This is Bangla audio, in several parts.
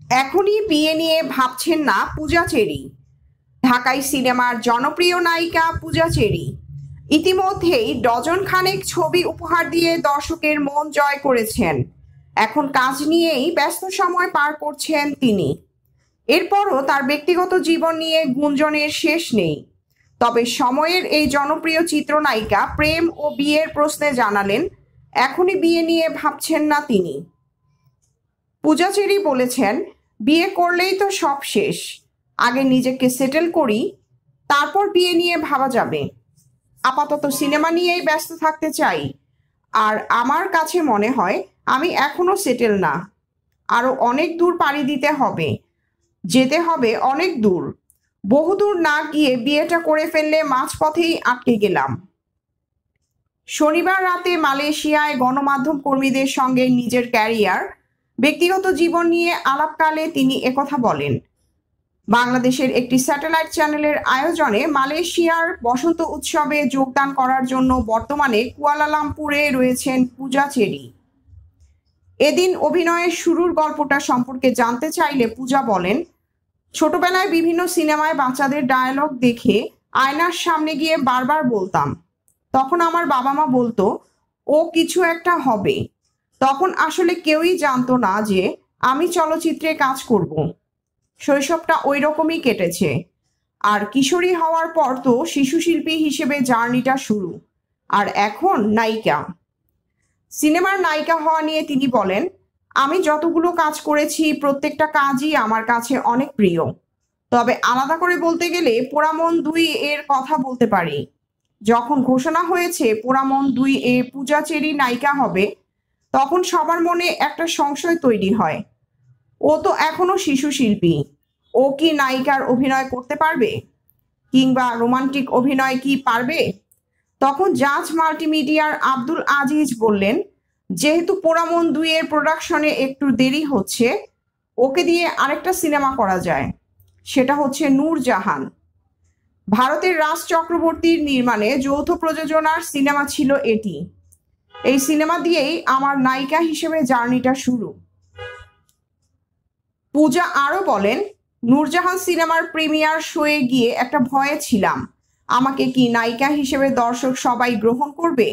এখনই বিয়ে নিয়ে ভাবছেন না পূজা চেরি। ঢাকাই সিনেমার জনপ্রিয় নায়িকা পূজা চেরি ইতিমধ্যেই ডজন খানেক ছবি উপহার দিয়ে দর্শকের মন জয় করেছেন। এখন কাজ নিয়েই ব্যস্ত সময় পার করছেন তিনি। এরপরও তার ব্যক্তিগত জীবন নিয়ে গুঞ্জনের শেষ নেই। তবে সময়ের এই জনপ্রিয় চিত্রনায়িকা প্রেম ও বিয়ের প্রশ্নে জানালেন, এখনই বিয়ে নিয়ে ভাবছেন না তিনি। পূজা চেরি বলেছেন, বিয়ে করলেই তো সব শেষ, আগে নিজেকে সেটেল করি, তারপর বিয়ে নিয়ে ভাবা যাবে। আপাতত সিনেমা নিয়েই ব্যস্ত থাকতে চাই। আর আমার কাছে মনে হয় আমি এখনো সেটেল না, আরো অনেক দূর পাড়ি দিতে হবে, যেতে হবে অনেক দূর। বহুদূর না গিয়ে বিয়েটা করে ফেললে মাঝপথেই আটকে গেলাম। শনিবার রাতে মালয়েশিয়ায় গণমাধ্যম কর্মীদের সঙ্গে নিজের ক্যারিয়ার, ব্যক্তিগত জীবন নিয়ে আলাপকালে তিনি একথা বলেন। বাংলাদেশের একটি স্যাটেলাইট চ্যানেলের আয়োজনে মালয়েশিয়ার বসন্ত উৎসবে যোগদান করার জন্য বর্তমানে কুয়ালালামপুরে রয়েছেন পূজা চেরি। এদিন অভিনয়ের শুরুর গল্পটা সম্পর্কে জানতে চাইলে পূজা বলেন, ছোটবেলায় বিভিন্ন সিনেমায় বাচ্চাদের ডায়ালগ দেখে আয়নার সামনে গিয়ে বারবার বলতাম। তখন আমার বাবা মা বলতো ও কিছু একটা হবে। তখন আসলে কেউই জানতো না যে আমি চলচ্চিত্রে কাজ করব। শৈশবটা ওই রকমই কেটেছে। আর কিশোরী হওয়ার পর তো শিশু শিল্পী হিসেবে জার্নিটা শুরু, আর এখন নায়িকা। সিনেমার নায়িকা হওয়া নিয়ে তিনি বলেন, আমি যতগুলো কাজ করেছি প্রত্যেকটা কাজই আমার কাছে অনেক প্রিয়। তবে আলাদা করে বলতে গেলে পোড়ামন 2 এর কথা বলতে পারি। যখন ঘোষণা হয়েছে পোড়ামন 2 এ পূজা চেরি নায়িকা হবে, তখন সবার মনে একটা সংশয় তৈরি হয়, ও তো এখনো শিশু শিল্পী, ও কি নায়িকার অভিনয় করতে পারবে, কিংবা রোমান্টিক অভিনয় কি পারবে? তখন জাজ মাল্টিমিডিয়ার আব্দুল আজিজ বললেন, যেহেতু পোড়ামন 2 এর প্রোডাকশনে একটু দেরি হচ্ছে, ওকে দিয়ে আরেকটা সিনেমা করা যায়, সেটা হচ্ছে নূরজাহান। ভারতের রাজ চক্রবর্তীর নির্মাণে যৌথ প্রযোজনার সিনেমা ছিল এটি। এই সিনেমা দিয়েই আমার নায়িকা হিসেবে জার্নিটা শুরু। পূজা আরো বলেন, নূরজাহান সিনেমার প্রিমিয়ার শোয়ে গিয়ে একটা ভয়ে ছিলাম, আমাকে কি নায়িকা হিসেবে দর্শক সবাই গ্রহণ করবে।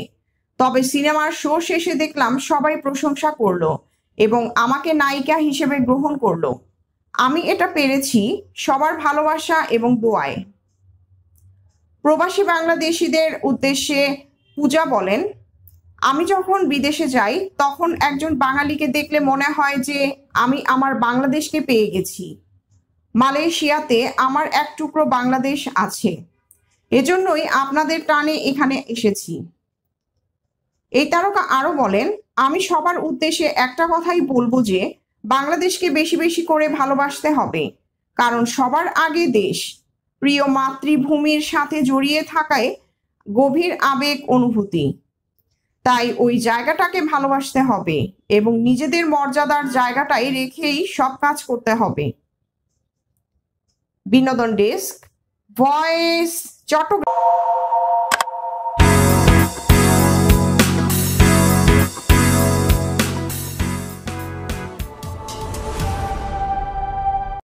তবে সিনেমার শো শেষে দেখলাম সবাই প্রশংসা করলো এবং আমাকে নায়িকা হিসেবে গ্রহণ করলো। আমি এটা পেরেছি সবার ভালোবাসা এবং দোয়ায়। প্রবাসী বাংলাদেশিদের উদ্দেশ্যে পূজা বলেন, আমি যখন বিদেশে যাই তখন একজন বাঙালিকে দেখলে মনে হয় যে আমি আমার বাংলাদেশকে পেয়ে গেছি। মালয়েশিয়াতে আমার এক টুকরো বাংলাদেশ আছে, এজন্যই আপনাদের টানে এখানে এসেছি। এই তারকা আরো বলেন, আমি সবার উদ্দেশ্যে একটা কথাই বলবো যে বাংলাদেশকে বেশি বেশি করে ভালোবাসতে হবে, কারণ সবার আগে দেশ, প্রিয় মাতৃভূমির সাথে জড়িয়ে থাকায় গভীর আবেগ অনুভূতি। তাই ওই জায়গাটাকে ভালোবাসতে হবে এবং নিজেদের মর্যাদার জায়গাটাই রেখেই সব কাজ করতে হবে। বিনোদন ডেস্ক, ভয়েস, চট্টগ্রাম।